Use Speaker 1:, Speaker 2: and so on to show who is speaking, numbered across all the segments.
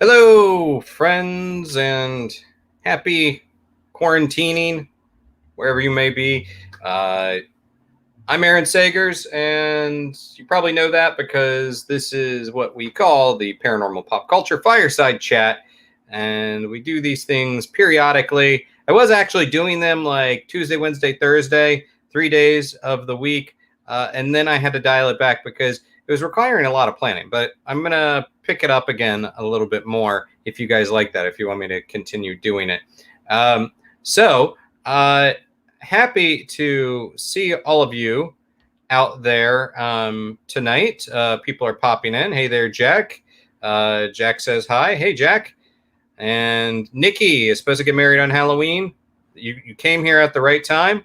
Speaker 1: Hello, friends, and happy quarantining wherever you may be. I'm Aaron Sagers, and you probably know that because this is what we call the Paranormal Pop Culture Fireside Chat, and we do these things periodically. I was actually doing them like Tuesday, Wednesday, Thursday, 3 days of the week, and then I had to dial it back because it was requiring a lot of planning, but I'm going to pick it up again a little bit more if you guys like that, if you want me to continue doing it. So, happy to see all of you out there tonight. People are popping in. Hey there, Jack. Jack says hi. Hey, Jack. And Nikki is supposed to get married on Halloween. You came here at the right time.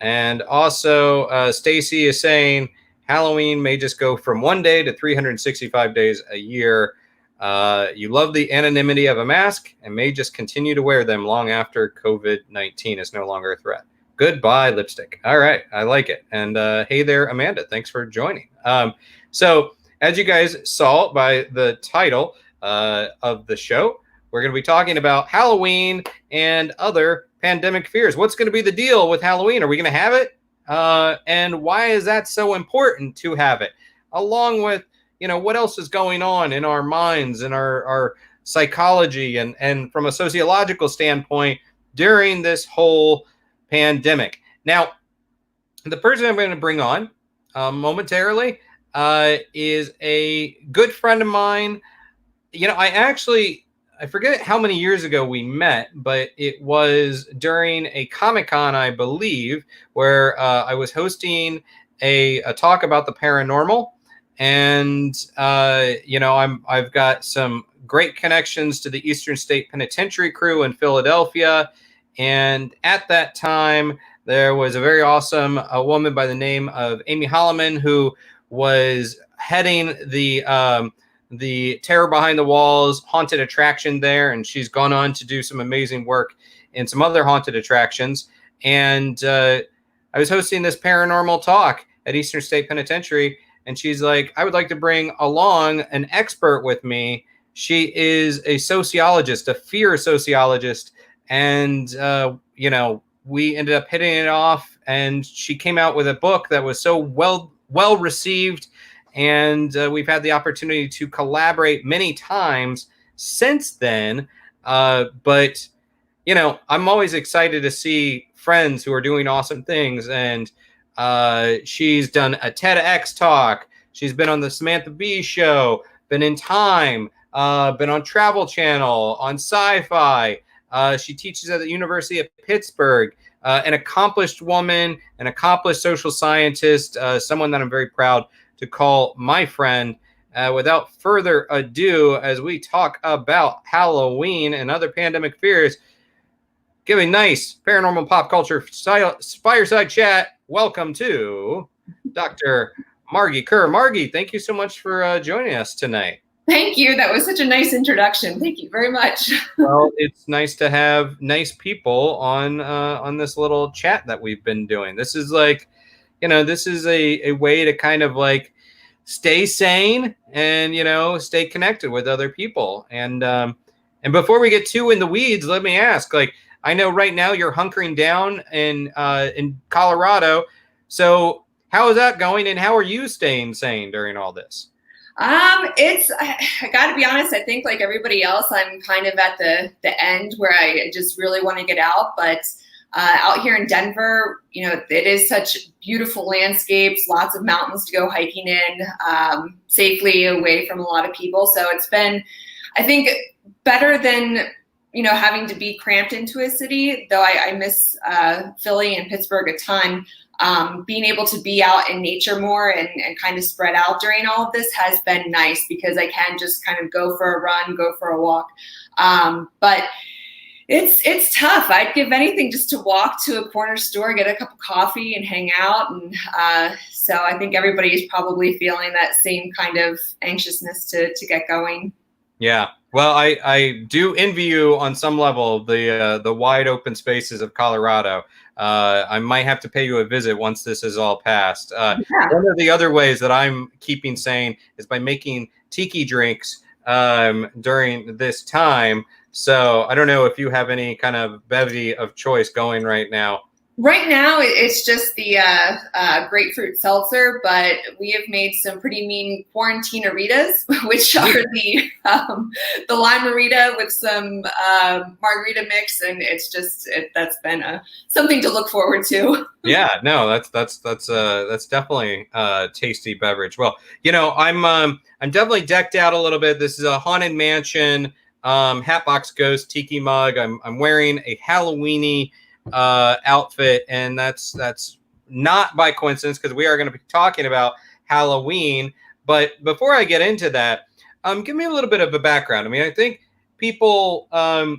Speaker 1: And also, Stacy is saying Halloween may just go from 1 day to 365 days a year. You love the anonymity of a mask and may just continue to wear them long after COVID-19 is no longer a threat. Goodbye, lipstick. All right, I like it. And hey there, Amanda. Thanks for joining. So, as you guys saw by the title of the show, we're going to be talking about Halloween and other pandemic fears. What's going to be the deal with Halloween? Are we going to have it? And why is that so important to have it? Along with, what else is going on in our minds and our psychology and from a sociological standpoint during this whole pandemic. Now, the person I'm going to bring on momentarily is a good friend of mine. I forget how many years ago we met, but it was during a Comic-Con, I believe, where I was hosting a talk about the paranormal. And, I've got some great connections to the Eastern State Penitentiary crew in Philadelphia. And at that time, there was a very awesome woman by the name of Amy Holloman who was heading the Terror Behind the Walls haunted attraction there, and she's gone on to do some amazing work in some other haunted attractions. And I was hosting this paranormal talk at Eastern State Penitentiary, and she's like, I would like to bring along an expert with me. She is a sociologist, a fear sociologist, and we ended up hitting it off, and she came out with a book that was so well received. And we've had the opportunity to collaborate many times since then. But I'm always excited to see friends who are doing awesome things. And she's done a TEDx talk. She's been on the Samantha Bee show, been in Time, been on Travel Channel, on Sci-Fi. She teaches at the University of Pittsburgh. An accomplished woman, an accomplished social scientist, someone that I'm very proud to call my friend. Without further ado, as we talk about Halloween and other pandemic fears, give a nice paranormal pop culture fireside chat. Welcome to Dr. Margie Kerr. Margie, thank you so much for joining us tonight.
Speaker 2: Thank you. That was such a nice introduction. Thank you very much.
Speaker 1: Well, it's nice to have nice people on this little chat that we've been doing. This is like, this is a way to kind of like stay sane and, stay connected with other people. And before we get too in the weeds, let me ask, like, I know right now you're hunkering down in Colorado. So how is that going? And how are you staying sane during all this?
Speaker 2: I got to be honest, I think like everybody else, I'm kind of at the end where I just really want to get out. But out here in Denver, it is such beautiful landscapes, lots of mountains to go hiking in, safely away from a lot of people. So it's been, I think, better than, having to be cramped into a city, though I miss Philly and Pittsburgh a ton. Being able to be out in nature more and kind of spread out during all of this has been nice because I can just kind of go for a run, go for a walk. But it's tough. I'd give anything just to walk to a corner store, get a cup of coffee and hang out. And so I think everybody is probably feeling that same kind of anxiousness to get going.
Speaker 1: Yeah. Well, I do envy you on some level, the wide open spaces of Colorado. I might have to pay you a visit once this is all passed. One of the other ways that I'm keeping sane is by making tiki drinks during this time. So I don't know if you have any kind of bevy of choice going right now.
Speaker 2: Right now, it's just the grapefruit seltzer, but we have made some pretty mean quarantine-aritas, which are the lime-arita with some margarita mix, and it's just that's been something to look forward to.
Speaker 1: Yeah, no, that's definitely a tasty beverage. Well, I'm definitely decked out a little bit. This is a Haunted Mansion Hatbox Ghost tiki mug. I'm wearing a Halloweeny outfit, and that's not by coincidence, because we are going to be talking about Halloween. But before I get into that, give me a little bit of a background. I mean, I think people, a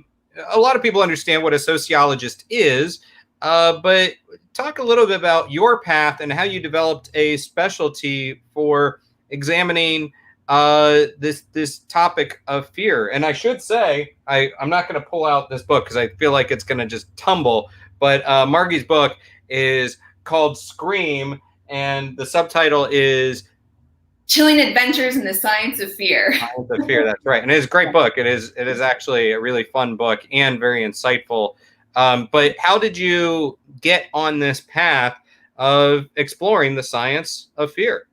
Speaker 1: lot of people understand what a sociologist is, but talk a little bit about your path and how you developed a specialty for examining this topic of fear. And I should say, I'm not going to pull out this book because I feel like it's going to just tumble. But Margie's book is called Scream, and the subtitle is
Speaker 2: Chilling Adventures in the Science of Fear.
Speaker 1: Science of Fear, that's right. And it is a great book. It is actually a really fun book and very insightful. But how did you get on this path of exploring the science of fear?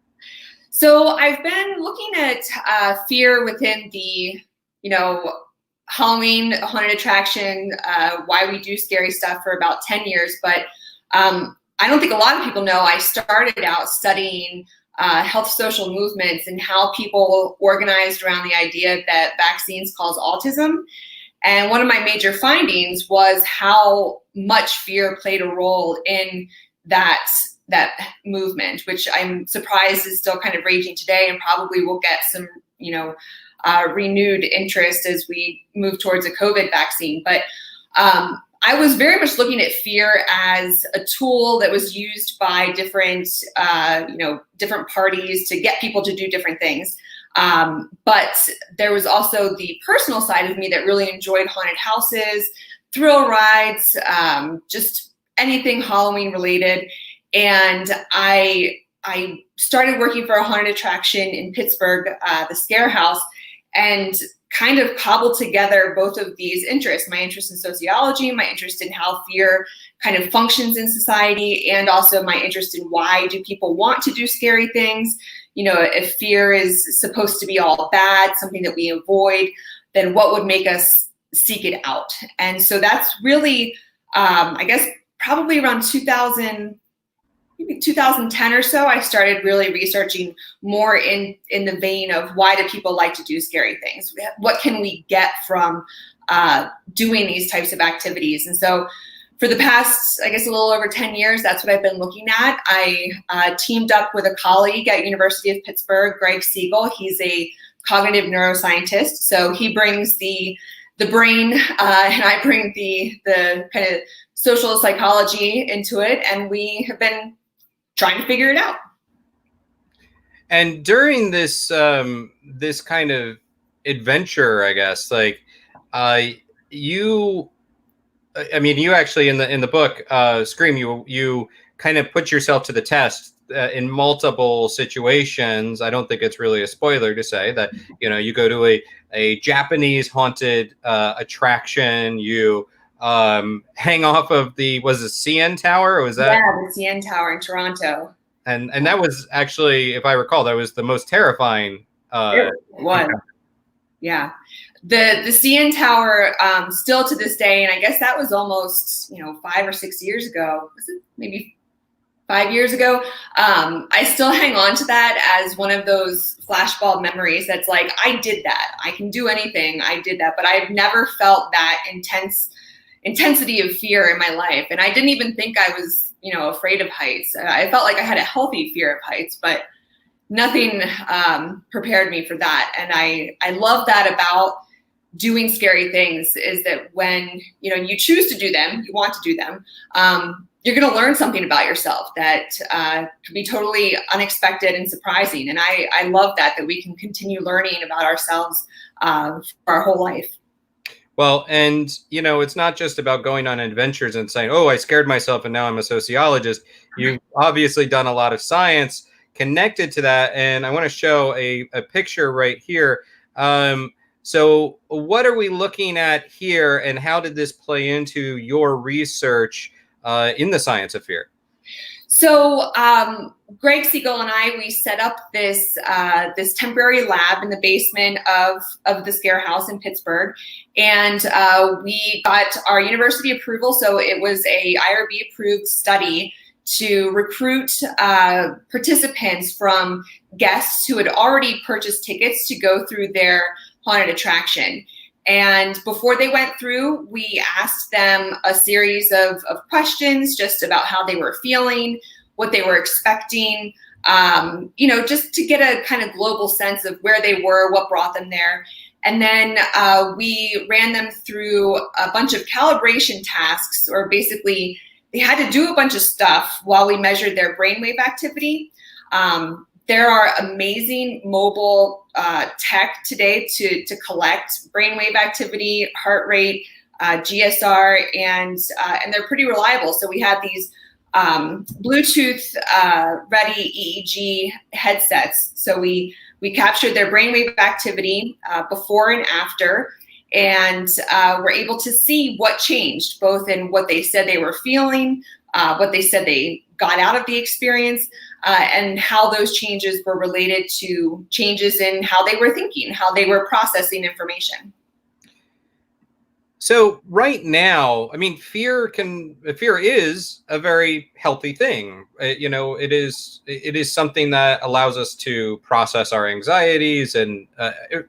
Speaker 2: So I've been looking at fear within the, Halloween haunted attraction, why we do scary stuff for about 10 years. But I don't think a lot of people know I started out studying health social movements and how people organized around the idea that vaccines cause autism. And one of my major findings was how much fear played a role in that movement, which I'm surprised is still kind of raging today, and probably will get some, renewed interest as we move towards a COVID vaccine. But I was very much looking at fear as a tool that was used by different parties to get people to do different things. But there was also the personal side of me that really enjoyed haunted houses, thrill rides, just anything Halloween related. And I started working for a haunted attraction in Pittsburgh, the Scare House, and kind of cobbled together both of these interests, my interest in sociology, my interest in how fear kind of functions in society, and also my interest in why do people want to do scary things. If fear is supposed to be all bad, something that we avoid, then what would make us seek it out? And so that's really, I guess, probably around 2010 or so, I started really researching more in the vein of why do people like to do scary things? What can we get from doing these types of activities? And so for the past, I guess, a little over 10 years, that's what I've been looking at. I teamed up with a colleague at University of Pittsburgh, Greg Siegel. He's a cognitive neuroscientist. So he brings the brain and I bring the kind of social psychology into it. And we have been trying to figure it out.
Speaker 1: And during this this kind of adventure, I guess, like you actually in the book Scream, you kind of put yourself to the test in multiple situations. I don't think it's really a spoiler to say that you go to a Japanese haunted attraction. You hang off of was it CN Tower, or was that?
Speaker 2: Yeah, the CN Tower in Toronto.
Speaker 1: And that was actually, if I recall, that was the most terrifying.
Speaker 2: It was. Yeah. The CN Tower, still to this day, and I guess that was almost 5 or 6 years ago. Was it maybe 5 years ago? I still hang on to that as one of those flashbulb memories. That's like, I did that. I can do anything. I did that, but I've never felt that intensity of fear in my life. And I didn't even think I was, afraid of heights. I felt like I had a healthy fear of heights, but nothing prepared me for that. And I love that about doing scary things, is that when, you choose to do them, you want to do them, you're going to learn something about yourself that could be totally unexpected and surprising. And I love that we can continue learning about ourselves for our whole life.
Speaker 1: Well, and, it's not just about going on adventures and saying, oh, I scared myself and now I'm a sociologist. You've obviously done a lot of science connected to that. And I want to show a picture right here. So what are we looking at here, and how did this play into your research in the science of fear?
Speaker 2: So Greg Siegel and I, we set up this this temporary lab in the basement of the Scare House in Pittsburgh, and we got our university approval. So it was a IRB approved study to recruit participants from guests who had already purchased tickets to go through their haunted attraction. And before they went through, we asked them a series of questions just about how they were feeling, what they were expecting, just to get a kind of global sense of where they were, what brought them there. And then we ran them through a bunch of calibration tasks, or basically they had to do a bunch of stuff while we measured their brainwave activity. There are amazing mobile tech today to collect brainwave activity, heart rate, GSR, and they're pretty reliable. So we had these Bluetooth ready EEG headsets. So we captured their brainwave activity before and after, and we're able to see what changed, both in what they said they were feeling, what they said they got out of the experience, and how those changes were related to changes in how they were thinking, how they were processing information.
Speaker 1: So right now, I mean, fear is a very healthy thing. It is something that allows us to process our anxieties, and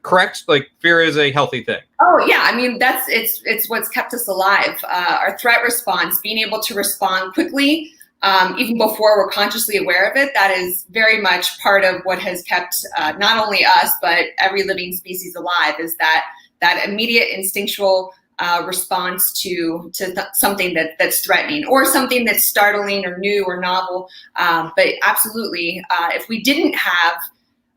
Speaker 1: correct, like fear is a healthy thing.
Speaker 2: Oh yeah, I mean it's what's kept us alive. Our threat response, being able to respond quickly, even before we're consciously aware of it, that is very much part of what has kept not only us but every living species alive. Is that immediate instinctual response to something that's threatening, or something that's startling or new or novel. But absolutely, if we didn't have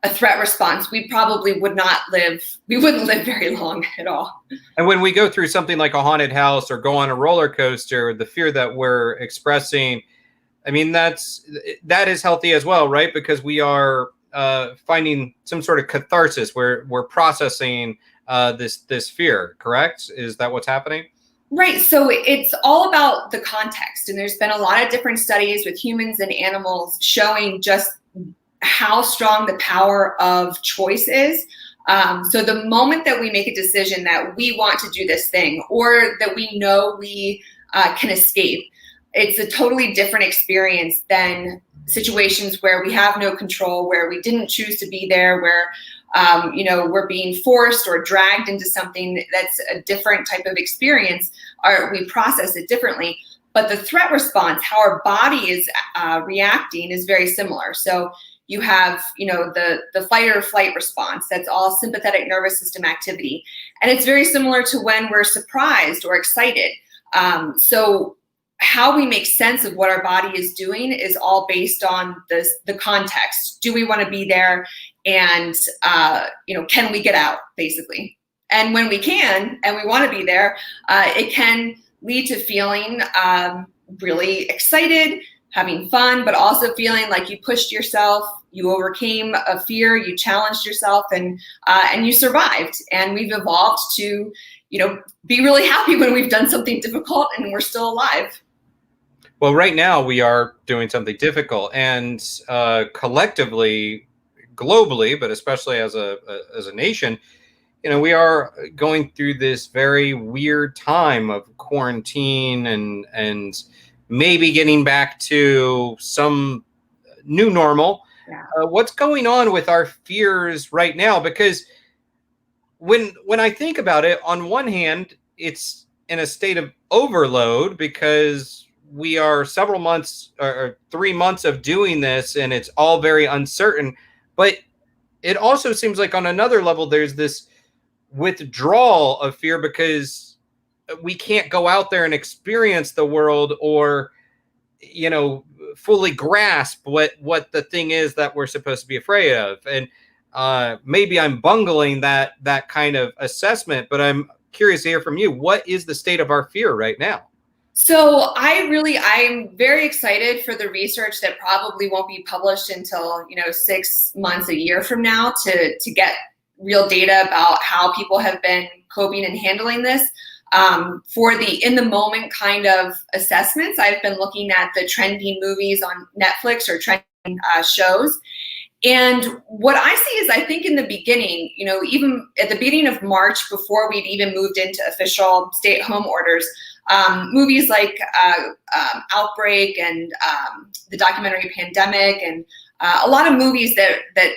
Speaker 2: a threat response, we probably would not live. We wouldn't live very long at all.
Speaker 1: And when we go through something like a haunted house or go on a roller coaster, the fear that we're expressing, I mean, that is healthy as well, right? Because we are finding some sort of catharsis. We're processing this fear, correct? Is that what's happening?
Speaker 2: Right. So it's all about the context. And there's been a lot of different studies with humans and animals showing just how strong the power of choice is. So the moment that we make a decision that we want to do this thing, or that we know we can escape, it's a totally different experience than situations where we have no control, where we didn't choose to be there, where we're being forced or dragged into something that's a different type of experience, or we process it differently. But the threat response, how our body is reacting, is very similar. So you have, the fight or flight response. That's all sympathetic nervous system activity. And it's very similar to when we're surprised or excited. So how we make sense of what our body is doing is all based on the context. Do we want to be there? And, can we get out, basically? And when we can, and we want to be there, it can lead to feeling really excited, having fun, but also feeling like you pushed yourself, you overcame a fear, you challenged yourself, and you survived. And we've evolved to, be really happy when we've done something difficult and we're still alive.
Speaker 1: Well, right now we are doing something difficult, and collectively, globally, but especially as a nation, we are going through this very weird time of quarantine and maybe getting back to some new normal.
Speaker 2: Yeah.
Speaker 1: What's going on with our fears right now? Because when I think about it, on one hand, it's in a state of overload because we are several months or 3 months of doing this, and it's all very uncertain. But it also seems like on another level, there's this withdrawal of fear because we can't go out there and experience the world, or, fully grasp what the thing is that we're supposed to be afraid of. And maybe I'm bungling that kind of assessment, but I'm curious to hear from you. What is the state of our fear right now?
Speaker 2: So I'm very excited for the research that probably won't be published until 6 months, a year from now, to get real data about how people have been coping and handling this. For the in the moment kind of assessments, I've been looking at the trending movies on Netflix or trending shows. And what I see is, I think in the beginning, even at the beginning of March, before we'd even moved into official stay-at-home orders, movies like Outbreak and the documentary Pandemic, and a lot of movies that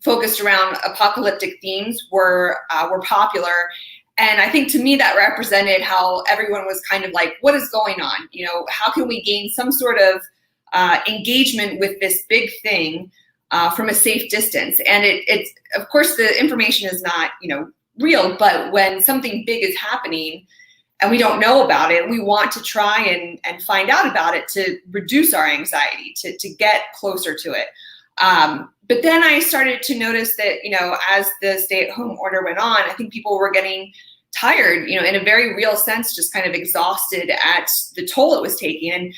Speaker 2: focused around apocalyptic themes were popular. And I think to me that represented how everyone was kind of like, what is going on? How can we gain some sort of engagement with this big thing from a safe distance? And it's, of course, the information is not, real, but when something big is happening and we don't know about it, we want to try and find out about it to reduce our anxiety, to get closer to it. But then I started to notice that, as the stay-at-home order went on, I think people were getting tired, in a very real sense, just kind of exhausted at the toll it was taking. And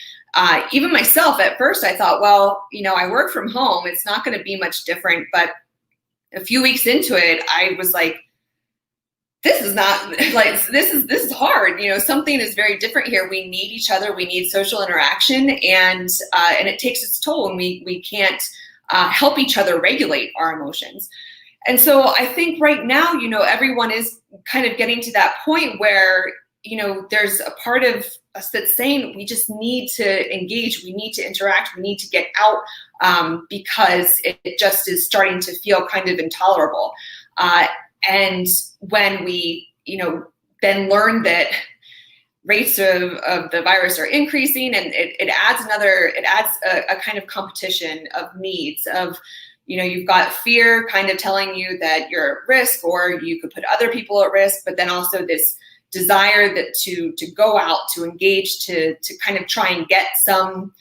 Speaker 2: even myself, at first, I thought, well, I work from home. It's not going to be much different. But a few weeks into it, I was like, this is not like, this is hard. Something is very different here. We need each other. We need social interaction, and it takes its toll, and we can't help each other regulate our emotions. And so I think right now, everyone is kind of getting to that point where, there's a part of us that's saying we just need to engage, we need to interact, we need to get out, because it just is starting to feel kind of intolerable. And when we, then learn that rates of the virus are increasing, and it adds a kind of competition of needs of, you've got fear kind of telling you that you're at risk, or you could put other people at risk, but then also this desire that to go out, to engage, to kind of try and get something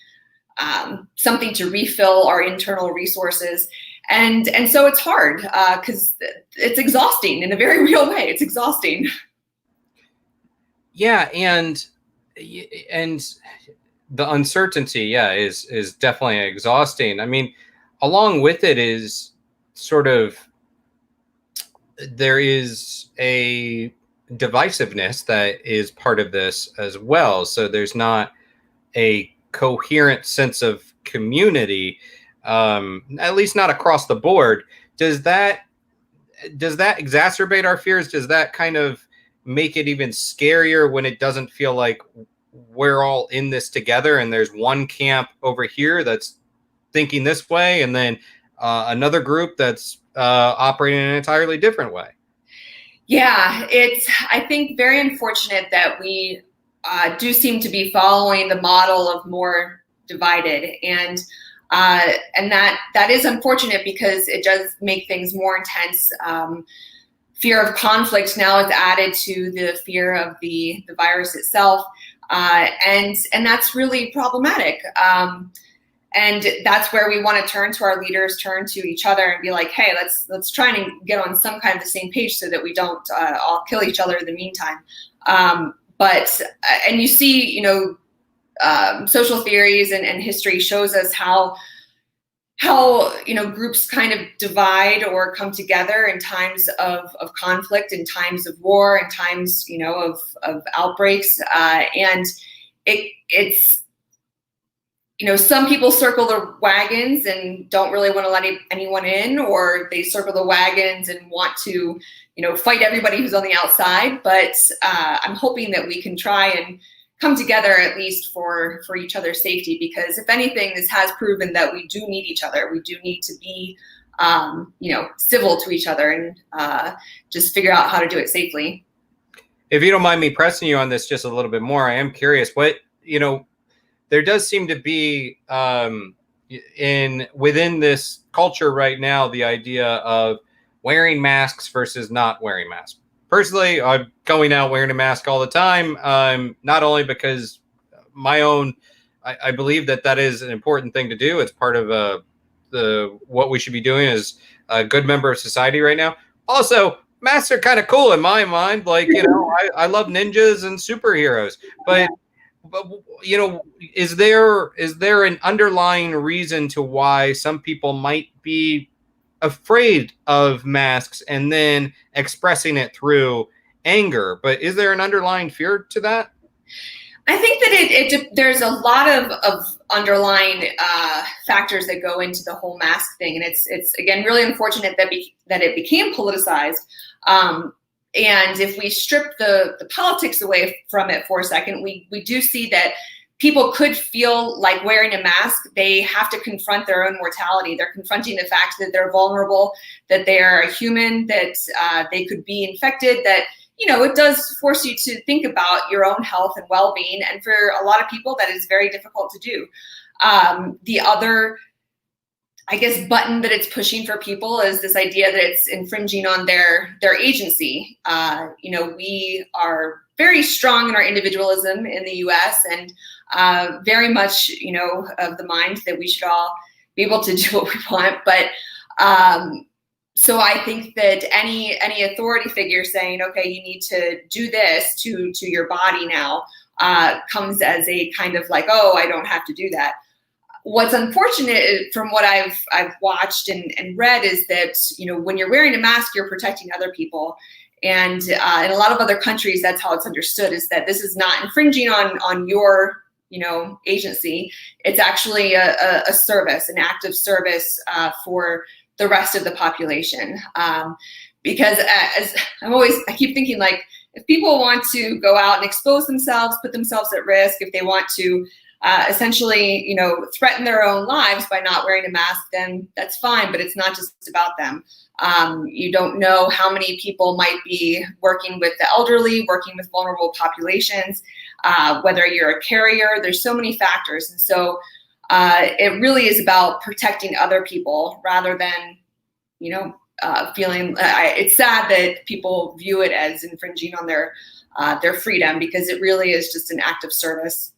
Speaker 2: to refill our internal resources. And so it's hard because it's exhausting in a very real way. It's exhausting.
Speaker 1: Yeah, and the uncertainty, is definitely exhausting. I mean, along with it is sort of, there is a divisiveness that is part of this as well. So there's not a coherent sense of community, at least not across the board. Does that exacerbate our fears? Does that kind of make it even scarier when it doesn't feel like we're all in this together and there's one camp over here that's thinking this way, and then another group that's operating in an entirely different way?
Speaker 2: Yeah, it's, I think, very unfortunate that we do seem to be following the model of more divided, and that is unfortunate because it does make things more intense. Fear of conflict now is added to the fear of the virus itself, and that's really problematic. And that's where we want to turn to our leaders, turn to each other, and be like, hey, let's try and get on some kind of the same page so that we don't all kill each other in the meantime. But you see, social theories and history shows us how groups kind of divide or come together in times of conflict, in times of war, in times of outbreaks, and it's. Some people circle the wagons and don't really want to let anyone in, or they circle the wagons and want to, fight everybody who's on the outside. But I'm hoping that we can try and come together at least for each other's safety, because if anything, this has proven that we do need each other. We do need to be, civil to each other, and just figure out how to do it safely.
Speaker 1: If you don't mind me pressing you on this just a little bit more, I am curious what, there does seem to be within this culture right now, the idea of wearing masks versus not wearing masks. Personally, I'm going out wearing a mask all the time, not only because I believe that is an important thing to do. It's part of what we should be doing as a good member of society right now. Also, masks are kind of cool in my mind. Like, I love ninjas and superheroes, but is there an underlying reason to why some people might be afraid of masks and then expressing it through anger. But is there an underlying fear to that?
Speaker 2: I think that there's a lot of underlying factors that go into the whole mask thing, and it's again really unfortunate that it became politicized. And if we strip the politics away from it for a second, we do see that people could feel like wearing a mask, they have to confront their own mortality. They're confronting the fact that they're vulnerable, that they're a human, that they could be infected, that, you know, it does force you to think about your own health and well-being. And for a lot of people, that is very difficult to do. The other, I guess, button that it's pushing for people is this idea that it's infringing on their agency. You know, we are very strong in our individualism in the US, and very much, you know, of the mind that we should all be able to do what we want. But so I think that any authority figure saying, okay, you need to do this to your body now, comes as a kind of like, oh, I don't have to do that. What's unfortunate from what I've watched and read is that, you know, when you're wearing a mask, you're protecting other people. And in a lot of other countries, that's how it's understood, is that this is not infringing on your, you know, agency. It's actually a service, an act of service for the rest of the population. Because as I keep thinking, like, if people want to go out and expose themselves, put themselves at risk, if they want to essentially, you know, threaten their own lives by not wearing a mask, then that's fine, but it's not just about them. You don't know how many people might be working with the elderly, working with vulnerable populations, whether you're a carrier. There's so many factors. And so it really is about protecting other people rather than, you know, feeling, it's sad that people view it as infringing on their freedom, because it really is just an act of service.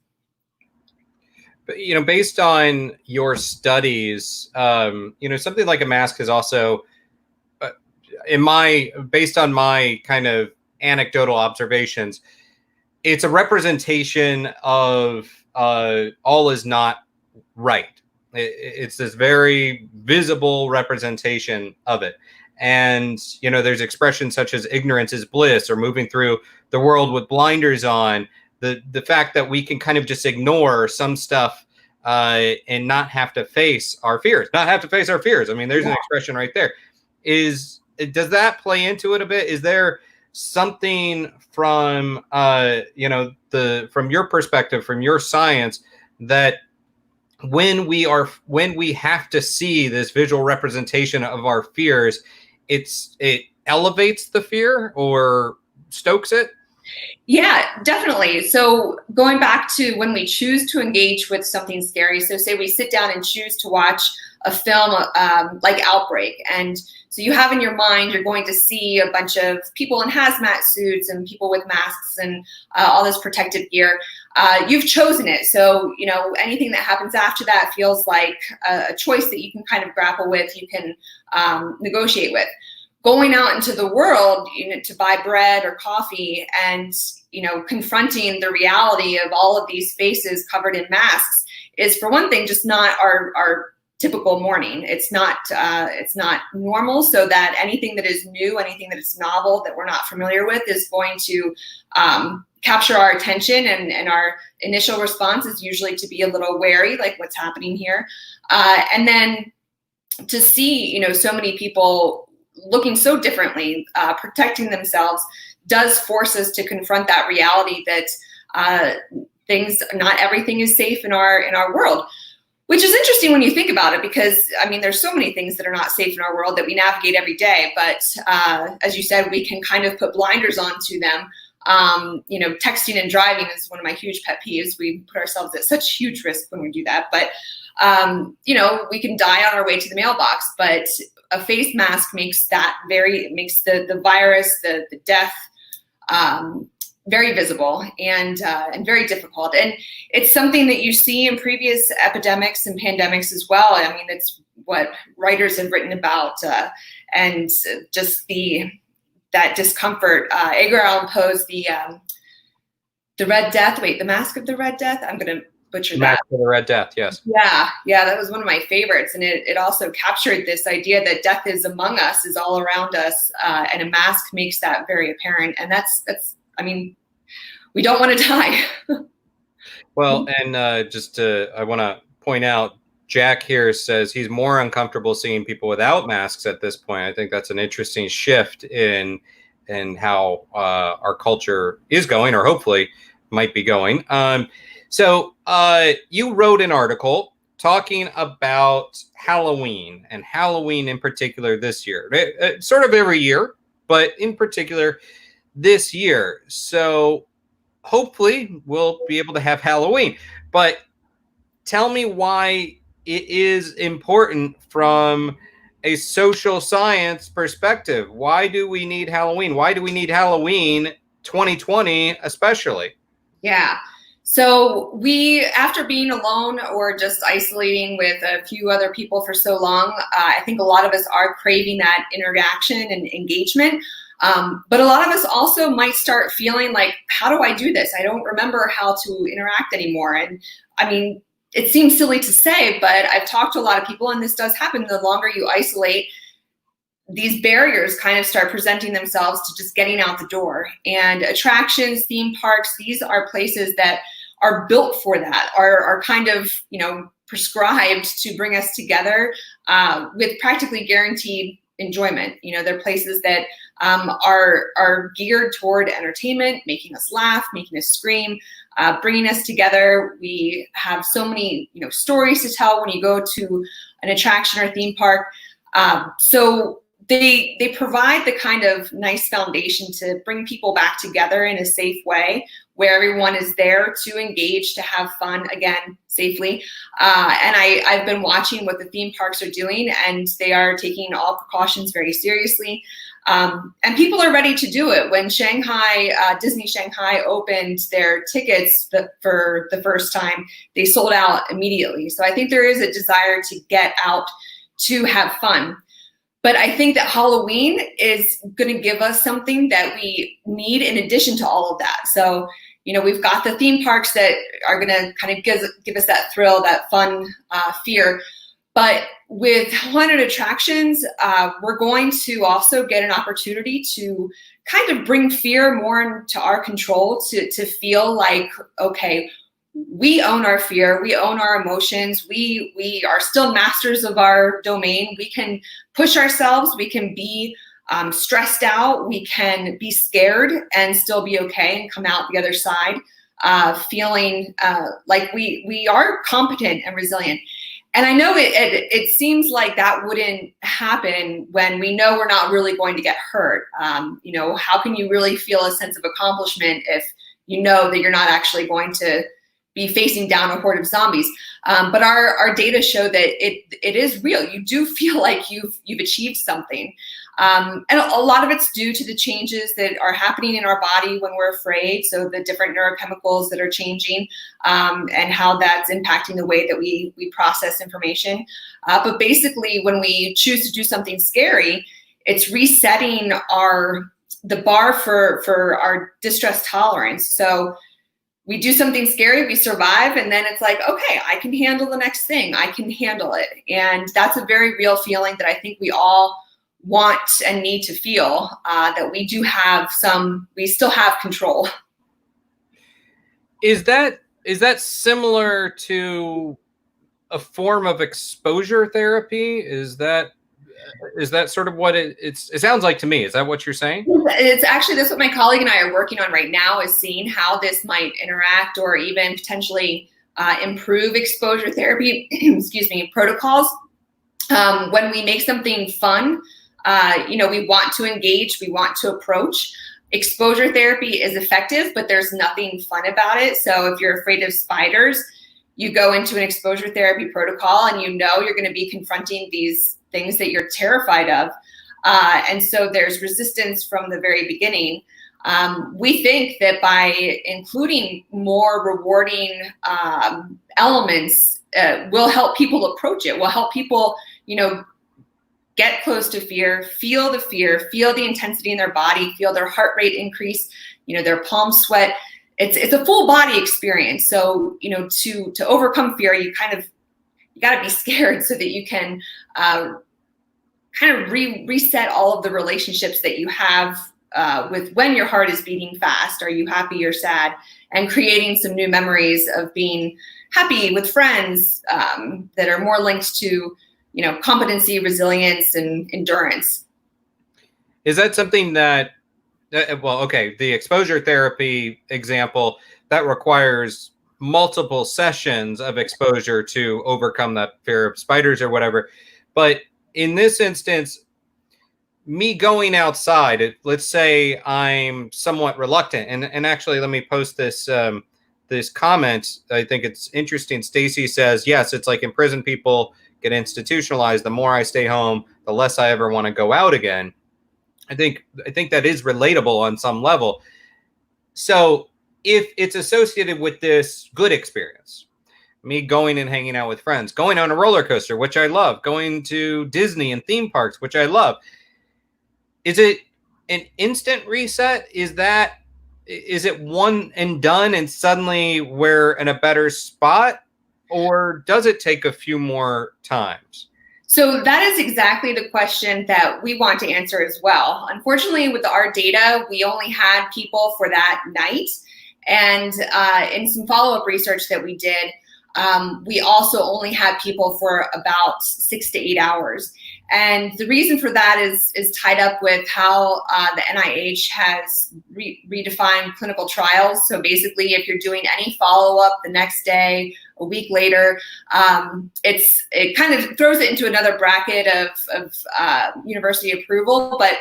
Speaker 1: You know, based on your studies, you know, something like a mask is also, based on my kind of anecdotal observations, it's a representation of all is not right. It's this very visible representation of it. And, you know, there's expressions such as ignorance is bliss, or moving through the world with blinders on. The fact that we can kind of just ignore some stuff and not have to face our fears. Not have to face our fears. I mean, there's an expression right there. Does that play into it a bit? Is there something from you know, from your perspective, from your science, that when we have to see this visual representation of our fears, it elevates the fear or stokes it?
Speaker 2: Yeah, definitely. So going back to when we choose to engage with something scary, so say we sit down and choose to watch a film like Outbreak, and so you have in your mind, you're going to see a bunch of people in hazmat suits and people with masks and all this protective gear. You've chosen it. So, you know, anything that happens after that feels like a choice that you can kind of grapple with, you can negotiate with. Going out into the world, you know, to buy bread or coffee, and, you know, confronting the reality of all of these faces covered in masks is, for one thing, just not our typical morning. It's not normal. So that anything that is new, anything that is novel that we're not familiar with, is going to capture our attention, and our initial response is usually to be a little wary, like what's happening here, and then to see, you know, so many people looking so differently, protecting themselves, does force us to confront that reality that not everything is safe in our world, which is interesting when you think about it, because, I mean, there's so many things that are not safe in our world that we navigate every day. But as you said, we can kind of put blinders onto them. You know, texting and driving is one of my huge pet peeves. We put ourselves at such huge risk when we do that. But, you know, we can die on our way to the mailbox, but a face mask makes the virus, the death, very visible and very difficult. And it's something that you see in previous epidemics and pandemics as well. I mean, it's what writers have written about, and just that discomfort. Edgar Allan Poe's the Red Death. Wait, the Mask of the Red Death. I'm gonna butcher that.
Speaker 1: Mask of the Red Death, yes.
Speaker 2: Yeah, that was one of my favorites, and it also captured this idea that death is among us, is all around us, and a mask makes that very apparent. And that's I mean, we don't want to die.
Speaker 1: Well, and I want to point out, Jack here says he's more uncomfortable seeing people without masks at this point. I think that's an interesting shift in how our culture is going, or hopefully might be going. So you wrote an article talking about Halloween, and Halloween in particular this year, sort of every year, but in particular this year. So hopefully we'll be able to have Halloween. But tell me why it is important from a social science perspective. Why do we need Halloween? Why do we need Halloween 2020 especially?
Speaker 2: Yeah. So we, after being alone or just isolating with a few other people for so long, I think a lot of us are craving that interaction and engagement. But a lot of us also might start feeling like, how do I do this? I don't remember how to interact anymore. And I mean, it seems silly to say, but I've talked to a lot of people, and this does happen. The longer you isolate, these barriers kind of start presenting themselves to just getting out the door. And attractions, theme parks, these are places that are built for that, are kind of, prescribed to bring us together with practically guaranteed enjoyment. They're places that are geared toward entertainment, making us laugh, making us scream, bringing us together. We have so many, stories to tell when you go to an attraction or theme park. So they provide the kind of nice foundation to bring people back together in a safe way, where everyone is there to engage, to have fun, again, safely. And I've been watching what the theme parks are doing, and they are taking all precautions very seriously. And people are ready to do it. When Disney Shanghai opened their tickets for the first time, they sold out immediately. So I think there is a desire to get out to have fun. But I think that Halloween is going to give us something that we need in addition to all of that. So, we've got the theme parks that are going to kind of give us that thrill, that fun, fear. But with haunted attractions, we're going to also get an opportunity to kind of bring fear more into our control, to feel like, okay, we own our fear, we own our emotions, we are still masters of our domain. We can push ourselves, we can be stressed out, we can be scared and still be okay and come out the other side feeling like we are competent and resilient. And I know it seems like that wouldn't happen when we know we're not really going to get hurt. How can you really feel a sense of accomplishment if you know that you're not actually going to be facing down a horde of zombies? But our data show that it is real. You do feel like you've achieved something. And a lot of it's due to the changes that are happening in our body when we're afraid. So the different neurochemicals that are changing and how that's impacting the way that we process information. But basically, when we choose to do something scary, it's resetting the bar for our distress tolerance. So we do something scary, we survive, and then it's like, okay, I can handle the next thing. I can handle it. And that's a very real feeling that I think we all want and need to feel, that we still have control.
Speaker 1: Is that similar to a form of exposure therapy? Is that sort of what it sounds like to me? Is that what you're saying?
Speaker 2: It's actually, that's what my colleague and I are working on right now, is seeing how this might interact or even potentially improve exposure therapy protocols. When we make something fun, we want to engage, we want to approach. Exposure therapy is effective, but there's nothing fun about it. So if you're afraid of spiders, you go into an exposure therapy protocol and you're going to be confronting these things that you're terrified of. And so there's resistance from the very beginning. We think that by including more rewarding elements will help people approach it, will help people, get close to fear, feel the intensity in their body, feel their heart rate increase, their palms sweat. it's a full body experience. So, to overcome fear, you got to be scared so that you can kind of reset all of the relationships that you have with when your heart is beating fast. Are you happy or sad? And creating some new memories of being happy with friends that are more linked to, competency, resilience, and endurance.
Speaker 1: Is that something that, the exposure therapy example, that requires multiple sessions of exposure to overcome that fear of spiders or whatever. But in this instance, me going outside, let's say I'm somewhat reluctant, and actually let me post this this comment. I think it's interesting. Stacy says, yes, it's like in prison, people get institutionalized. The more I stay home, the less I ever want to go out again. I think that is relatable on some level. So if it's associated with this good experience, me going and hanging out with friends, going on a roller coaster, which I love, going to Disney and theme parks, which I love, is it an instant reset? Is it one and done and suddenly we're in a better spot? Or does it take a few more times?
Speaker 2: So that is exactly the question that we want to answer as well. Unfortunately, with our data, we only had people for that night. And in some follow-up research that we did, we also only had people for about 6 to 8 hours. And the reason for that is tied up with how the NIH has redefined clinical trials. So basically, if you're doing any follow-up the next day, a week later, it kind of throws it into another bracket of university approval. But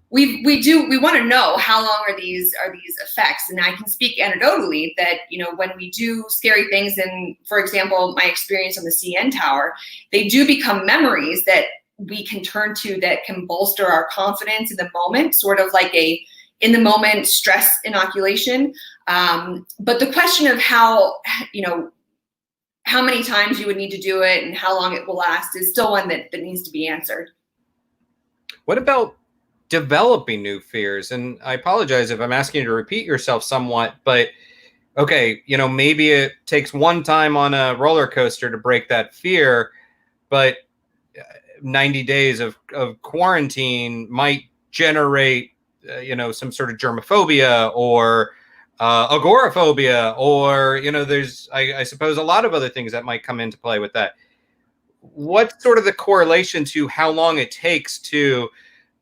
Speaker 2: we want to know how long are these effects. And I can speak anecdotally that, when we do scary things, and for example, my experience on the CN Tower, they do become memories that we can turn to that can bolster our confidence in the moment, sort of like a in the moment stress inoculation. But the question of how many times you would need to do it and how long it will last is still one that needs to be answered.
Speaker 1: What about developing new fears? And I apologize if I'm asking you to repeat yourself somewhat, but okay, maybe it takes one time on a roller coaster to break that fear, but 90 days of quarantine might generate, some sort of germophobia or agoraphobia, or, there's, I suppose, a lot of other things that might come into play with that. What's sort of the correlation to how long it takes to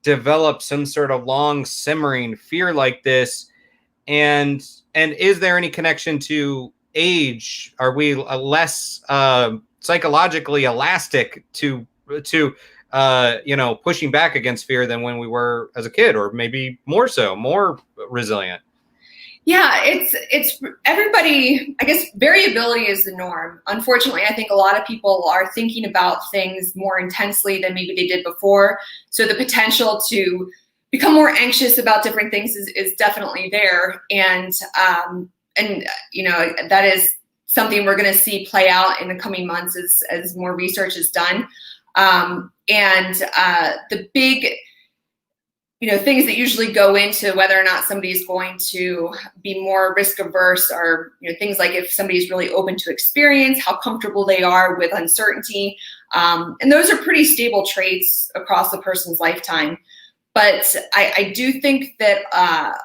Speaker 1: develop some sort of long simmering fear like this? And is there any connection to age? Are we less psychologically elastic to pushing back against fear than when we were as a kid, or maybe more resilient?
Speaker 2: Yeah, it's everybody, I guess variability is the norm. Unfortunately, I think a lot of people are thinking about things more intensely than maybe they did before. So the potential to become more anxious about different things is definitely there. And that is something we're going to see play out in the coming months as more research is done. The big, things that usually go into whether or not somebody's going to be more risk averse are, things like if somebody's really open to experience, how comfortable they are with uncertainty. And those are pretty stable traits across a person's lifetime. But I do think that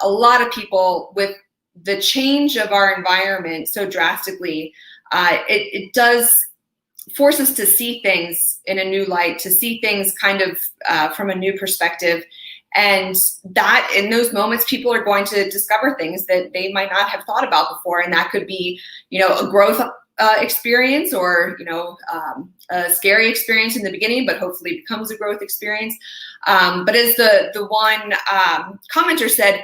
Speaker 2: a lot of people, with the change of our environment so drastically, it does force us to see things in a new light, to see things kind of from a new perspective. And that in those moments, people are going to discover things that they might not have thought about before. And that could be, a growth experience, or, a scary experience in the beginning, but hopefully becomes a growth experience. But as the one commenter said,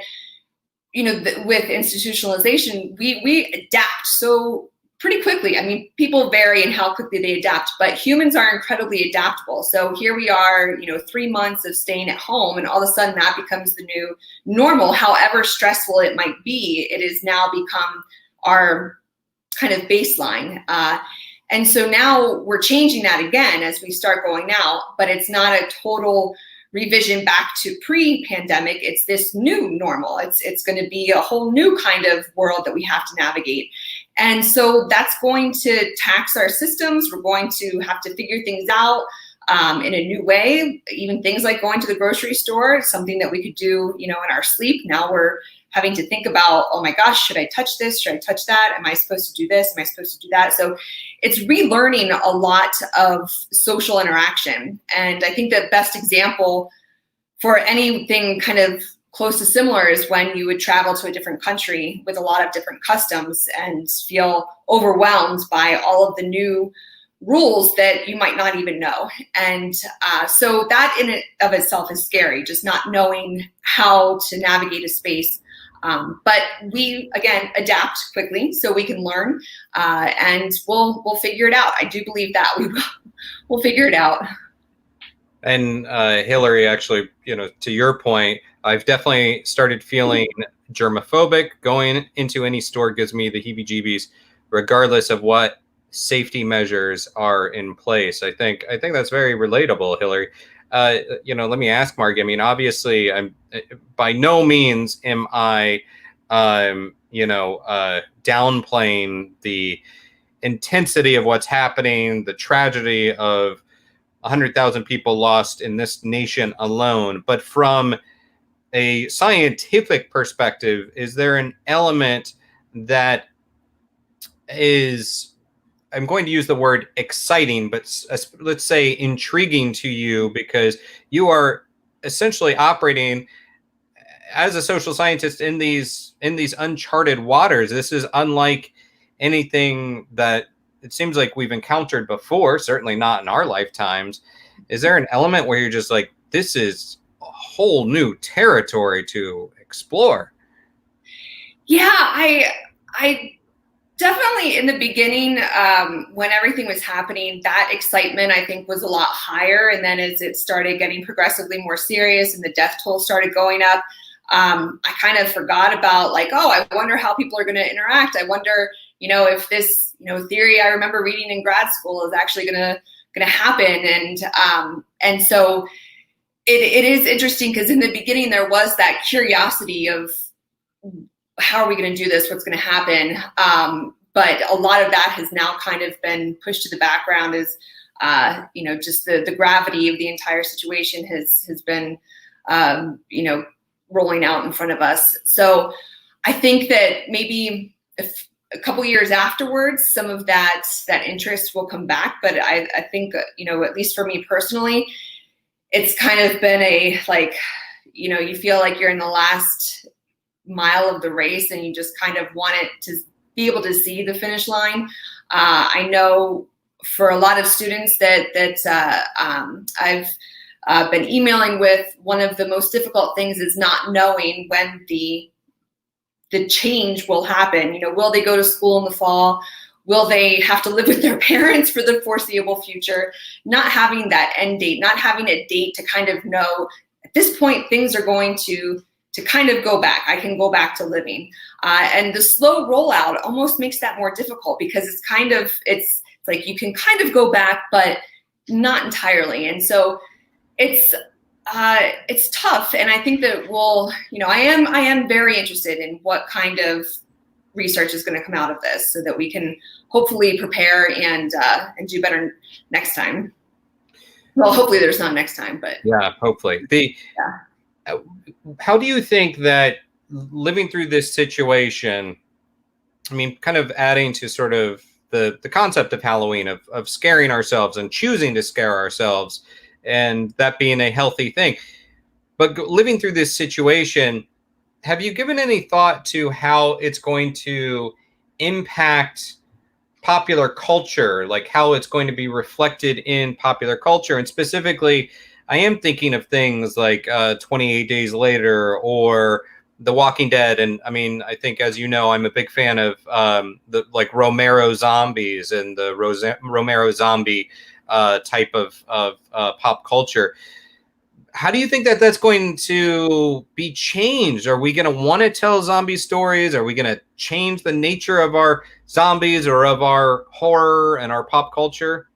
Speaker 2: with institutionalization, we adapt so pretty quickly. I mean, people vary in how quickly they adapt, but humans are incredibly adaptable. So here we are, 3 months of staying at home, and all of a sudden that becomes the new normal. However stressful it might be, it has now become our kind of baseline. And so now we're changing that again as we start going out, but it's not a total revision back to pre-pandemic. It's this new normal. It's going to be a whole new kind of world that we have to navigate. And so that's going to tax our systems. We're going to have to figure things out in a new way. Even things like going to the grocery store, something that we could do, in our sleep. Now we're having to think about, oh my gosh, should I touch this? Should I touch that? Am I supposed to do this? Am I supposed to do that? So it's relearning a lot of social interaction. And I think the best example for anything kind of close to similar is when you would travel to a different country with a lot of different customs and feel overwhelmed by all of the new rules that you might not even know. And so that in and of itself is scary, just not knowing how to navigate a space. But we, again, adapt quickly so we can learn, and we'll figure it out. I do believe that we'll figure it out.
Speaker 1: And Hillary, actually, to your point, I've definitely started feeling germophobic. Going into any store gives me the heebie-jeebies, regardless of what safety measures are in place. I think that's very relatable, Hillary. Let me ask Margie. I mean, obviously, I'm by no means am I, downplaying the intensity of what's happening, the tragedy of 100,000 people lost in this nation alone. But from a scientific perspective, is there an element that is, I'm going to use the word exciting, but let's say intriguing to you, because you are essentially operating as a social scientist in these uncharted waters? This is unlike anything that it seems like we've encountered before, certainly not in our lifetimes. Is there an element where you're just like, this is a whole new territory to explore?
Speaker 2: Yeah, I definitely in the beginning, when everything was happening, that excitement I think was a lot higher. And then as it started getting progressively more serious and the death toll started going up, I kind of forgot about like, oh, I wonder how people are going to interact. I wonder, if this, theory I remember reading in grad school is actually going to happen. And so it is interesting because in the beginning there was that curiosity of how are we going to do this? What's going to happen? But a lot of that has now kind of been pushed to the background as, just the gravity of the entire situation has been, rolling out in front of us. So I think that maybe if a couple years afterwards, some of that interest will come back. But I think, at least for me personally, it's kind of been you feel like you're in the last mile of the race and you just kind of want it to be able to see the finish line. I know for a lot of students that I've been emailing with, one of the most difficult things is not knowing when the change will happen. Will they go to school in the fall? Will they have to live with their parents for the foreseeable future? Not having that end date, not having a date to kind of know at this point things are going to kind of go back. I can go back to living. And the slow rollout almost makes that more difficult because it's like you can kind of go back, but not entirely. And so it's tough. And I think that I am very interested in what kind of research is going to come out of this so that we can hopefully prepare and do better next time. Well, hopefully there's not next time, but
Speaker 1: yeah, hopefully. How do you think that living through this situation, I mean, kind of adding to sort of the concept of Halloween, of scaring ourselves and choosing to scare ourselves, and that being a healthy thing, but living through this situation, have you given any thought to how it's going to impact popular culture, like how it's going to be reflected in popular culture? And specifically, I am thinking of things like 28 Days Later or The Walking Dead. And I mean, I think, as you know, I'm a big fan of the Romero zombies and the Romero zombie type of pop culture. How do you think that that's going to be changed? Are we going to want to tell zombie stories? Are we going to change the nature of our zombies or of our horror and our pop culture?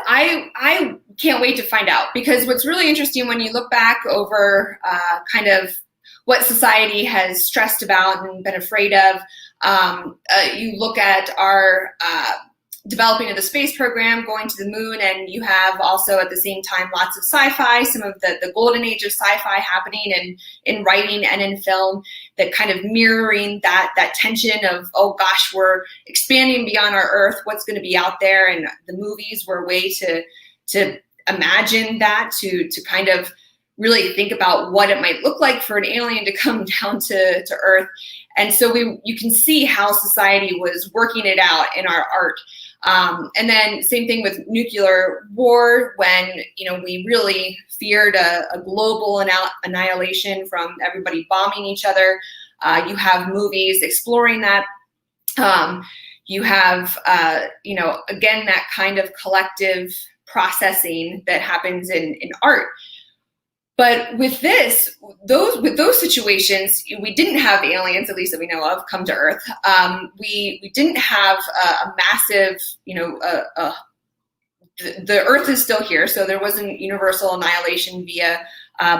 Speaker 2: I can't wait to find out, because what's really interesting when you look back over kind of what society has stressed about and been afraid of, you look at our developing of the space program, going to the moon, and you have also at the same time lots of sci-fi, some of the golden age of sci-fi happening in writing and in film, that kind of mirroring that tension of, oh gosh, we're expanding beyond our Earth, what's going to be out there, and the movies were a way to imagine that, to kind of really think about what it might look like for an alien to come down to Earth. And so you can see how society was working it out in our art. And then same thing with nuclear war, when, we really feared a global annihilation from everybody bombing each other. You have movies exploring that. You have, again, that kind of collective processing that happens in art. But with those situations, we didn't have aliens, at least that we know of, come to Earth. We didn't have a massive, the Earth is still here, so there wasn't universal annihilation via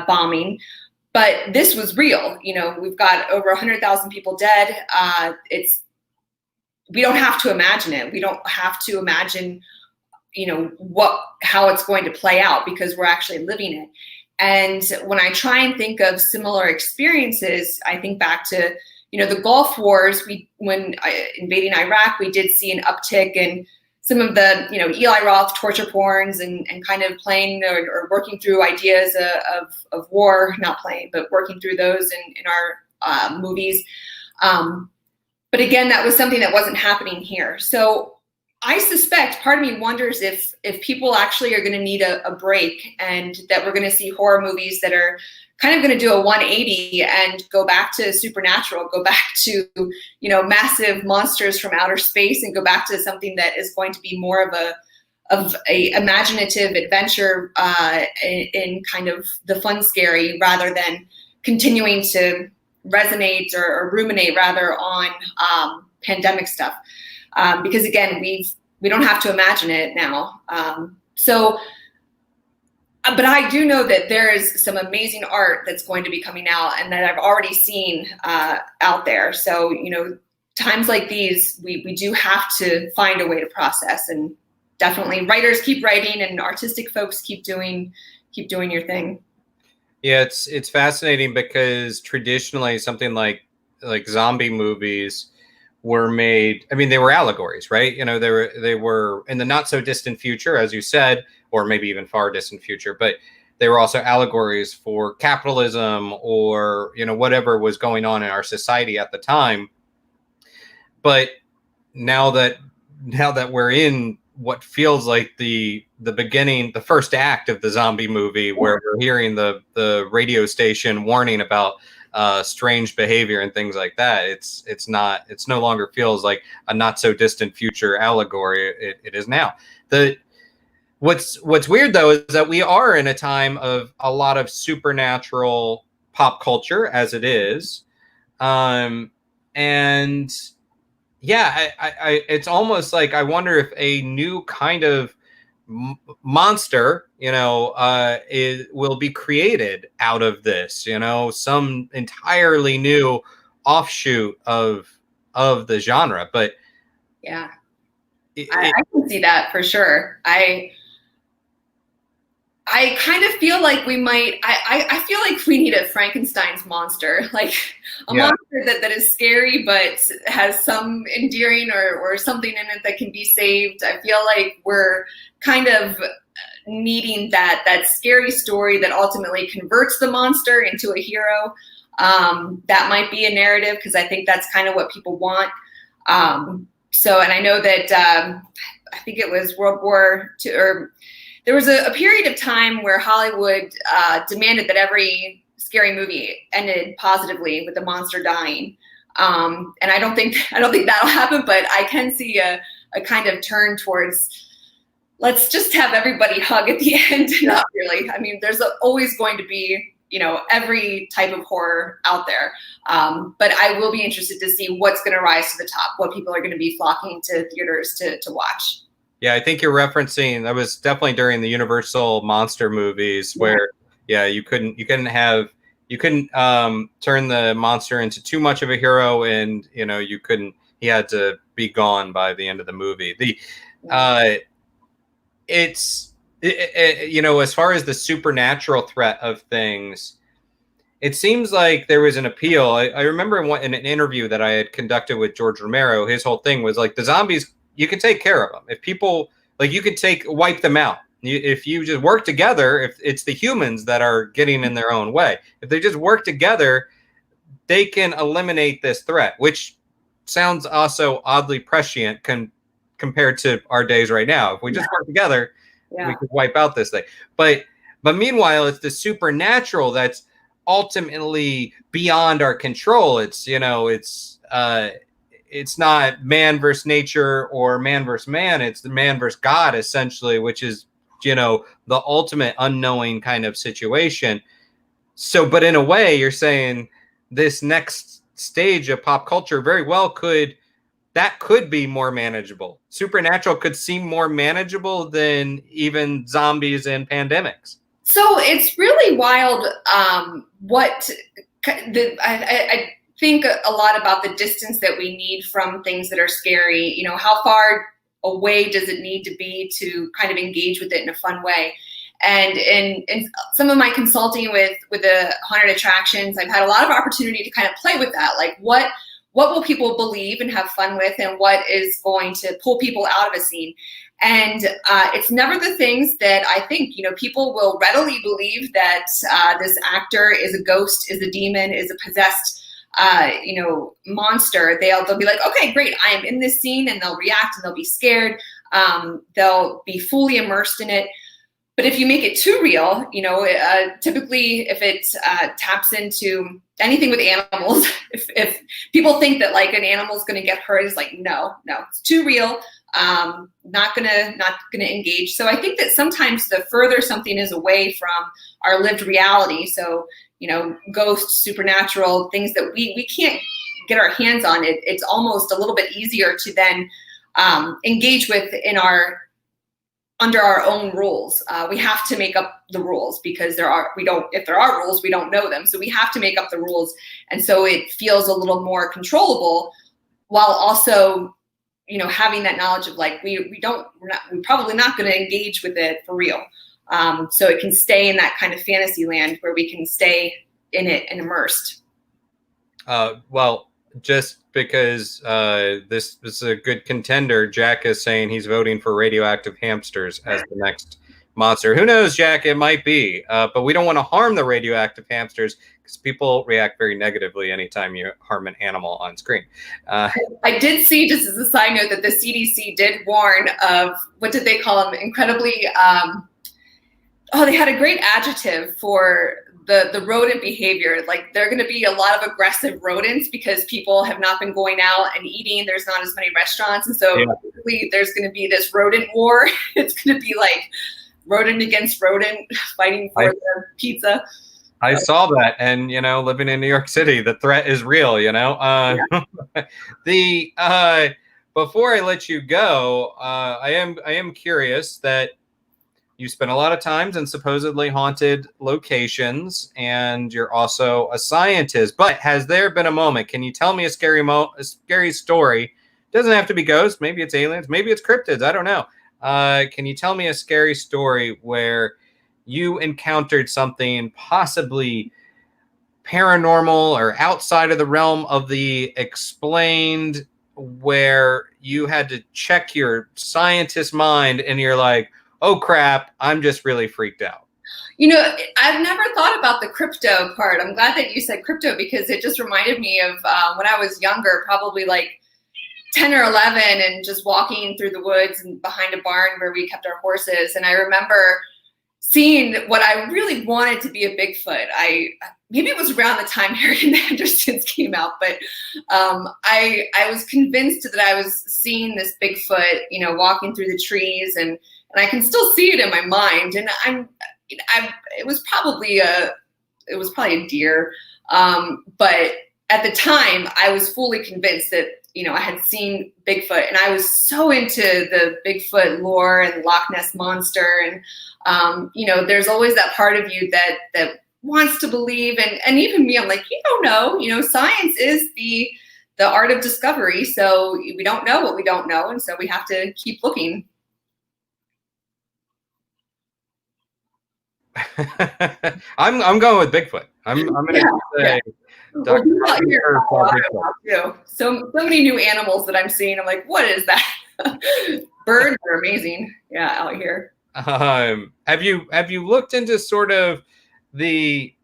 Speaker 2: bombing. But this was real. We've got over 100,000 people dead. We don't have to imagine it. We don't have to imagine, how it's going to play out, because we're actually living it. And when I try and think of similar experiences, I think back to, the Gulf Wars. When invading Iraq, we did see an uptick in some of the, Eli Roth torture porns and kind of playing or working through ideas of war, not playing, but working through those in our movies. But again, that was something that wasn't happening here. So I suspect, part of me wonders if people actually are going to need a break, and that we're going to see horror movies that are kind of going to do a 180 and go back to supernatural, go back to, massive monsters from outer space, and go back to something that is going to be more of a imaginative adventure in kind of the fun, scary, rather than continuing to resonate or ruminate rather on pandemic stuff. Because again, we don't have to imagine it now. But I do know that there is some amazing art that's going to be coming out, and that I've already seen out there. So, times like these, we do have to find a way to process, and definitely writers keep writing, and artistic folks keep doing your thing.
Speaker 1: Yeah, it's fascinating, because traditionally something like zombie movies were made. I mean, they were allegories, right? They were in the not so distant future, as you said, or maybe even far distant future, but they were also allegories for capitalism or, whatever was going on in our society at the time. But now that we're in what feels like the beginning, the first act of the zombie movie, where we're hearing the radio station warning about strange behavior and things like that, it's no longer feels like a not so distant future allegory. It is now. What's weird though is that we are in a time of a lot of supernatural pop culture, as it is, and yeah, I it's almost like I wonder if a new kind of monster, will be created out of this, some entirely new offshoot of the genre. But
Speaker 2: yeah, I can see that for sure. I kind of feel like we might, I feel like we need a Frankenstein's monster, like a monster that is scary, but has some endearing or something in it that can be saved. I feel like we're kind of needing that scary story that ultimately converts the monster into a hero. That might be a narrative, because I think that's kind of what people want. And I know that I think it was World War II, or there was a period of time where Hollywood demanded that every scary movie ended positively with the monster dying. And I don't think that'll happen, but I can see a kind of turn towards, let's just have everybody hug at the end. Not really. I mean, there's always going to be, every type of horror out there. But I will be interested to see what's going to rise to the top, what people are going to be flocking to theaters to watch.
Speaker 1: Yeah, I think you're referencing, that was definitely during the Universal monster movies where, you couldn't turn the monster into too much of a hero, and he had to be gone by the end of the movie. As far as the supernatural threat of things, it seems like there was an appeal. I remember in an interview that I had conducted with George Romero, his whole thing was like, the zombies, you can take care of them. If people, like, you could wipe them out. If you just work together, if it's the humans that are getting in their own way, if they just work together, they can eliminate this threat, which sounds also oddly prescient compared to our days right now. If we just work together, we could wipe out this thing. But meanwhile, it's the supernatural that's ultimately beyond our control. It's not man versus nature or man versus man. It's the man versus God, essentially, which is the ultimate unknowing kind of situation. So, but in a way, you're saying this next stage of pop culture very well could be more manageable. Supernatural could seem more manageable than even zombies and pandemics.
Speaker 2: So it's really wild. I think a lot about the distance that we need from things that are scary. How far away does it need to be to kind of engage with it in a fun way? And in some of my consulting with the haunted attractions, I've had a lot of opportunity to kind of play with that. Like what will people believe and have fun with, and what is going to pull people out of a scene? And it's never the things that I think, people will readily believe that this actor is a ghost, is a demon, is a possessed, monster. They'll be like, okay, great, I am in this scene, and they'll react and they'll be scared. They'll be fully immersed in it. But if you make it too real, typically if it taps into anything with animals, if people think that like an animal's going to get hurt, it's like, no, it's too real. Not gonna engage. So I think that sometimes the further something is away from our lived reality, so ghosts, supernatural things that we can't get our hands on, it's almost a little bit easier to then engage with under our own rules. We have to make up the rules because if there are rules, we don't know them. So we have to make up the rules. And so it feels a little more controllable, while also, having that knowledge of like, we're probably not going to engage with it for real. So it can stay in that kind of fantasy land where we can stay in it and immersed.
Speaker 1: Well, just because this is a good contender, Jack is saying he's voting for radioactive hamsters as the next monster. Who knows, Jack? It might be. But we don't want to harm the radioactive hamsters because people react very negatively anytime you harm an animal on screen.
Speaker 2: I did see, just as a side note, that the CDC did warn of, what did they call them? Incredibly, they had a great adjective for the rodent behavior. Like, there are going to be a lot of aggressive rodents because people have not been going out and eating. There's not as many restaurants. And so there's going to be this rodent war. It's going to be like rodent against rodent fighting for the pizza.
Speaker 1: I saw that, and living in New York City, the threat is real. Before I let you go, I am curious that you spend a lot of times in supposedly haunted locations, and you're also a scientist. But has there been a moment? Can you tell me a scary story? It doesn't have to be ghosts. Maybe it's aliens. Maybe it's cryptids. I don't know. Can you tell me a scary story where you encountered something possibly paranormal or outside of the realm of the explained, where you had to check your scientist mind and you're like, oh crap, I'm just really freaked out?
Speaker 2: I've never thought about the crypto part. I'm glad that you said crypto, because it just reminded me of when I was younger, probably like 10 or 11, and just walking through the woods and behind a barn where we kept our horses. And I remember seeing what I really wanted to be a Bigfoot. Maybe it was around the time Harry and the Hendersons came out, but I was convinced that I was seeing this Bigfoot, walking through the trees, and I can still see it in my mind. And it was probably a deer, but at the time I was fully convinced that I had seen Bigfoot, and I was so into the Bigfoot lore and Loch Ness Monster. And, there's always that part of you that wants to believe. And even me, I'm like, you don't know, science is the art of discovery. So we don't know what we don't know. And so we have to keep looking.
Speaker 1: I'm going with Bigfoot. I'm going to say Dr.
Speaker 2: So many new animals that I'm seeing. I'm like, what is that? Birds are amazing. Yeah, out here.
Speaker 1: Have you looked into sort of the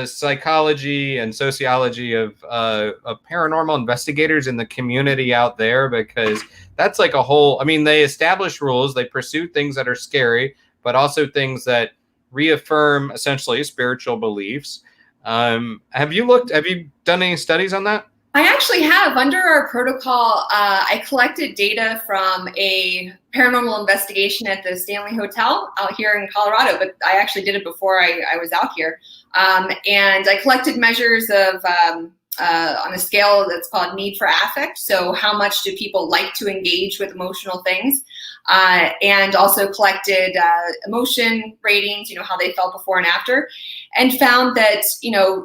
Speaker 1: psychology and sociology of paranormal investigators in the community out there? Because that's like a whole. I mean, they establish rules, they pursue things that are scary, but also things that reaffirm essentially spiritual beliefs. Have you done any studies on that?
Speaker 2: I actually have. Under our protocol, I collected data from a paranormal investigation at the Stanley Hotel out here in Colorado, but I actually did it before I was out here. And I collected measures of on a scale that's called need for affect. So how much do people like to engage with emotional things? And also collected emotion ratings, how they felt before and after, and found that,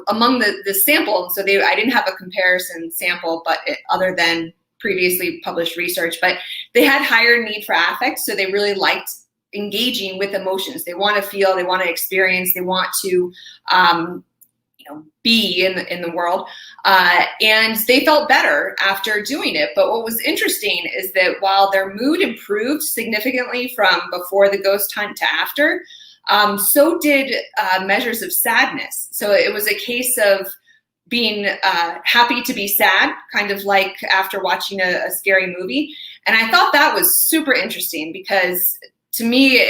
Speaker 2: among the sample, so I didn't have a comparison sample, but other than previously published research, but they had higher need for affect. So they really liked engaging with emotions. They want to feel, they want to experience, they want to, be in the world, and they felt better after doing it. But what was interesting is that while their mood improved significantly from before the ghost hunt to after, so did measures of sadness. So it was a case of being happy to be sad, kind of like after watching a scary movie. And I thought that was super interesting because to me,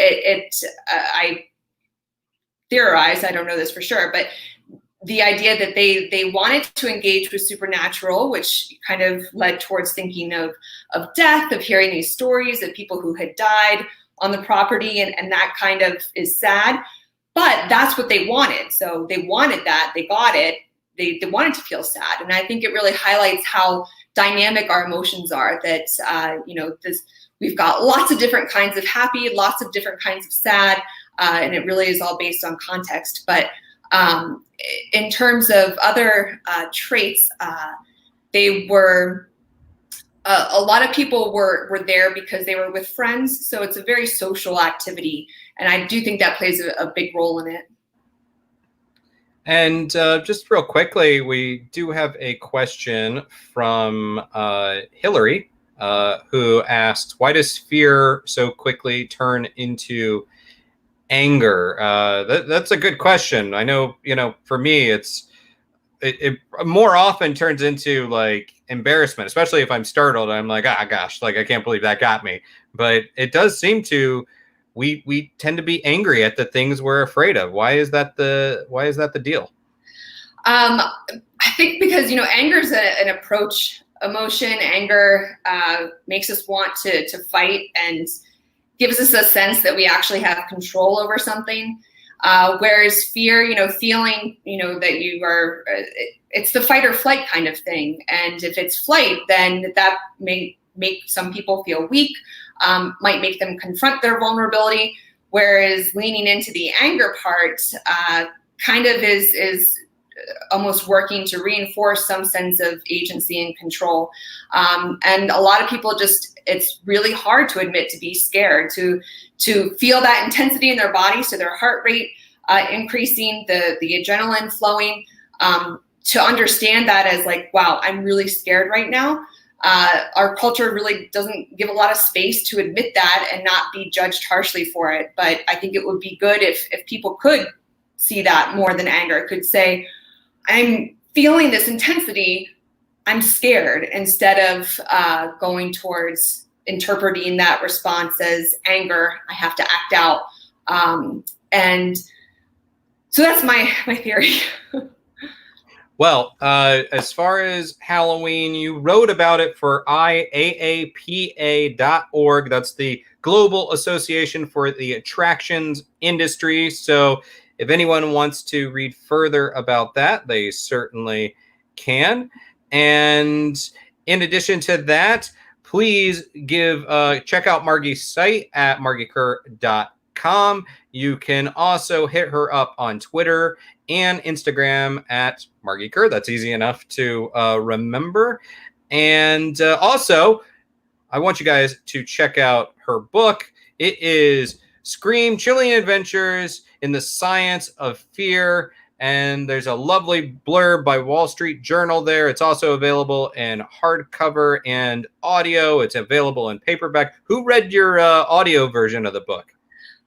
Speaker 2: I theorized, I don't know this for sure, but the idea that they wanted to engage with supernatural, which kind of led towards thinking of death, of hearing these stories of people who had died on the property, and that kind of is sad. But that's what they wanted. So they wanted that, they got it, they wanted to feel sad. And I think it really highlights how dynamic our emotions are, that, we've got lots of different kinds of happy, lots of different kinds of sad, and it really is all based on context. But in terms of other traits, they were a lot of people were there because they were with friends. So it's a very social activity, and I do think that plays a big role in it.
Speaker 1: And just real quickly, we do have a question from Hillary, who asked, "Why does fear so quickly turn into anger?" That's a good question. I know, for me, it more often turns into like embarrassment, especially if I'm startled. I'm like, gosh, like I can't believe that got me. But it does seem to, we tend to be angry at the things we're afraid of. Why is that the deal?
Speaker 2: I think because, anger is an approach emotion. Anger makes us want to fight and gives us a sense that we actually have control over something. Whereas fear, feeling, that you are, it's the fight or flight kind of thing. And if it's flight, then that may make some people feel weak, might make them confront their vulnerability. Whereas leaning into the anger part kind of is almost working to reinforce some sense of agency and control. And a lot of people it's really hard to admit to be scared, to feel that intensity in their body. So their heart rate increasing, the adrenaline flowing, to understand that as like, wow, I'm really scared right now. Our culture really doesn't give a lot of space to admit that and not be judged harshly for it. But I think it would be good if people could see that more than anger, could say, I'm feeling this intensity, I'm scared, instead of going towards interpreting that response as anger, I have to act out. And so that's my theory.
Speaker 1: Well, as far as Halloween, you wrote about it for IAAPA.org. That's the Global Association for the Attractions Industry. So if anyone wants to read further about that, they certainly can. And in addition to that, please check out Margie's site at margiekerr.com. You can also hit her up on Twitter and Instagram at Margie Kerr. That's easy enough to remember. And also, I want you guys to check out her book. It is Scream: Chilling Adventures in the Science of Fear. And there's a lovely blurb by Wall Street Journal there. It's also available in hardcover and audio. It's available in paperback. Who read your audio version of the book?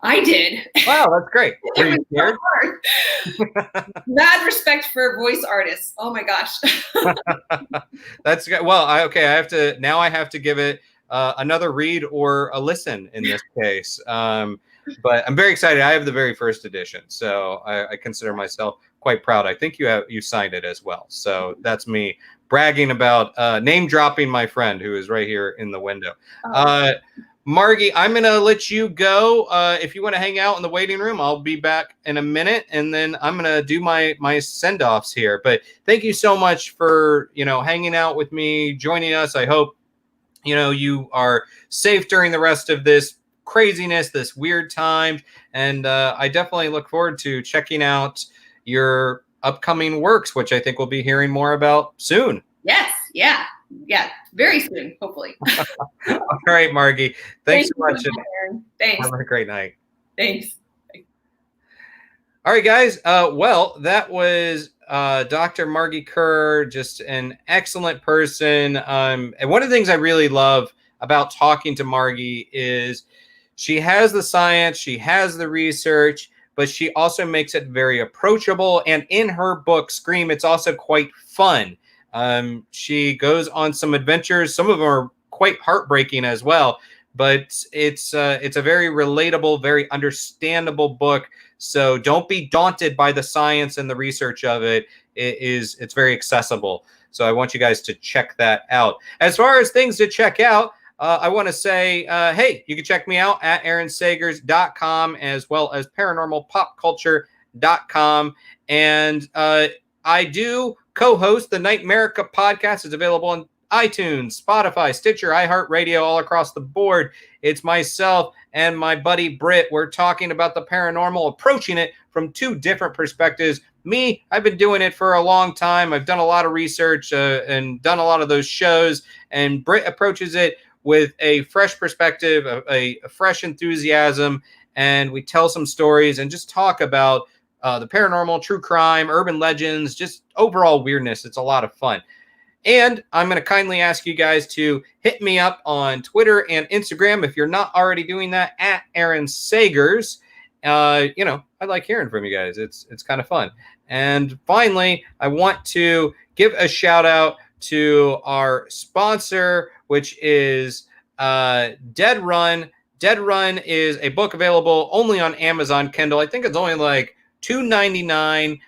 Speaker 2: I did.
Speaker 1: Wow, that's great. Were you scared?
Speaker 2: Mad respect for voice artists. Oh my gosh.
Speaker 1: That's good. Well, I have to give it another read or a listen in this case. But I'm very excited. I have the very first edition, so I consider myself quite proud. I think you signed it as well. So that's me bragging about name dropping my friend who is right here in the window. Margie, I'm going to let you go. If you want to hang out in the waiting room, I'll be back in a minute, and then I'm going to do my send-offs here. But thank you so much for, hanging out with me, joining us. I hope, you are safe during the rest of this craziness, this weird time. And I definitely look forward to checking out your upcoming works, which I think we'll be hearing more about soon.
Speaker 2: Yes. Yeah. Very soon, hopefully.
Speaker 1: All right, Margie. Thanks so much.
Speaker 2: Thanks.
Speaker 1: Have a great night.
Speaker 2: Thanks.
Speaker 1: All right, guys. Well, that was Dr. Margie Kerr, just an excellent person. And one of the things I really love about talking to Margie is she has the science, she has the research, but she also makes it very approachable. And in her book, Scream, it's also quite fun. She goes on some adventures. Some of them are quite heartbreaking as well, but it's a very relatable, very understandable book. So don't be daunted by the science and the research of it. It's very accessible. So I want you guys to check that out. As far as things to check out, I want to say, hey, you can check me out at aaronsagers.com as well as paranormalpopculture.com. And I do co-host the Nightmerica podcast. It's available on iTunes, Spotify, Stitcher, iHeartRadio, all across the board. It's myself and my buddy Britt. We're talking about the paranormal, approaching it from two different perspectives. Me, I've been doing it for a long time. I've done a lot of research and done a lot of those shows. And Britt approaches it with a fresh perspective, a fresh enthusiasm. And we tell some stories and just talk about the paranormal, true crime, urban legends, just overall weirdness. It's a lot of fun. And I'm going to kindly ask you guys to hit me up on Twitter and Instagram if you're not already doing that, at Aaron Sagers. I like hearing from you guys. It's kind of fun. And finally, I want to give a shout out to our sponsor, which is Dead Run. Dead Run is a book available only on Amazon Kindle. I think it's only like $2.99.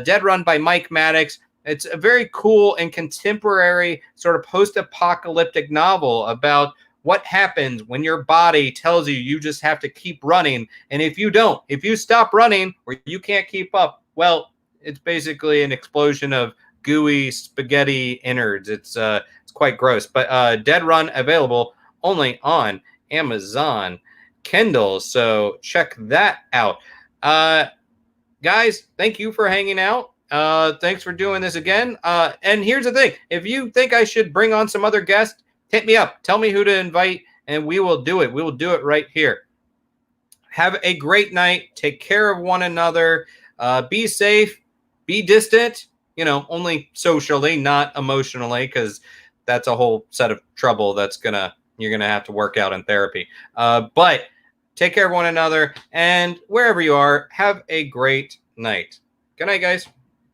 Speaker 1: Dead Run by Mike Maddox. It's a very cool and contemporary sort of post-apocalyptic novel about what happens when your body tells you just have to keep running. And if you don't, if you stop running or you can't keep up, well, it's basically an explosion of gooey spaghetti innards. It's quite gross. But Dead Run available only on Amazon Kindle. So check that out. Guys, thank you for hanging out. Thanks for doing this again. And here's the thing. If you think I should bring on some other guests, hit me up. Tell me who to invite, and we will do it. We will do it right here. Have a great night. Take care of one another. Be safe. Be distant. Only socially, not emotionally, because that's a whole set of trouble you're gonna have to work out in therapy. But take care of one another, and wherever you are, have a great night. Good night, guys.